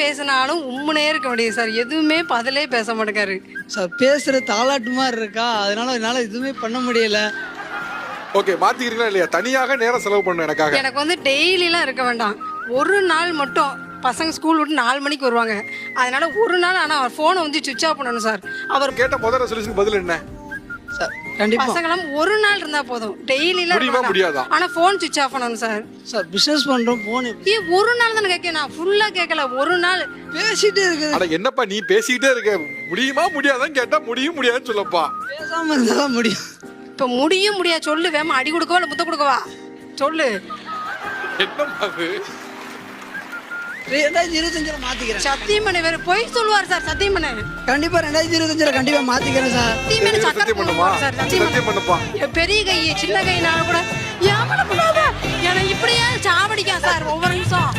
பேசினாலும் உம்முனே இருக்க முடியும் சார். எதுவுமே பதிலே பேச மாட்டேங்காரு சார். பேசுகிற தாலாட்டு மாதிரி இருக்கா, அதனால என்னால் எதுவுமே பண்ண முடியல. ஓகே, மாத்திக்கிறீங்களா இல்லையா? தனியாக நேரம் செலவு பண்ணணும் எனக்காக. எனக்கு வந்து டெய்லிலாம் இருக்க வேண்டாம், ஒரு நாள் மட்டும். பசங்க ஸ்கூல் விட்டு 4 மணிக்கு வருவாங்க, அதனால ஒரு நாள். ஆனால் அவர் ஃபோனை வந்து சுவிட்ச் ஆஃப் பண்ணணும் சார். அவர் கேட்ட முதல் ரெசல்யூஷன் பதில் என்ன சார்? கண்டிப்பாக பசங்களாம் ஒரு நாள் இருந்தால் போதும், டெய்லிலாம் முடியாதா? ஆனால் ஃபோன் சுவிட்ச் ஆஃப் பண்ணணும் சார். சார் பிஸ்னஸ் பண்ணுறோம், ஃபோன் ஒரு நாள் தானே கேட்க, நான் ஃபுல்லாக கேட்கல, ஒரு நாள் பேசிகிட்டே இருக்குது. அட என்னப்பா நீ பேசிக்கிட்டே இருக்க, முடியுமா முடியாதான்னு கேட்டா முடியாதுன்னு சொல்லப்பா. பேசாமல் இருந்தால் தான் முடியும். இப்போ முடியாது சொல்லு, வேமா அடி கொடுக்கவா இல்லை முத்த கொடுக்கவா சொல்லு. என்னம்மா அது? 2025 மாற்றிக்கிறேன். சத்தியமணி வேறு பொய் சொல்லுவார் சார். சத்தியமணி கண்டிப்பாக 2025 கண்டிப்பாக மாற்றிக்கிறேன் சார். சத்தியமணி சக்கரை சத்தியம் பண்ணுமா? போடுவார் சார். சத்தியம் பண்ணுப்பா. என் பெரிய கை சின்ன கைனால கூட ஏன் பண்ண கூடாது, எனக்கு இப்படியே சாவடிக்கா சார் ஒவ்வொரு நிமிஷம்.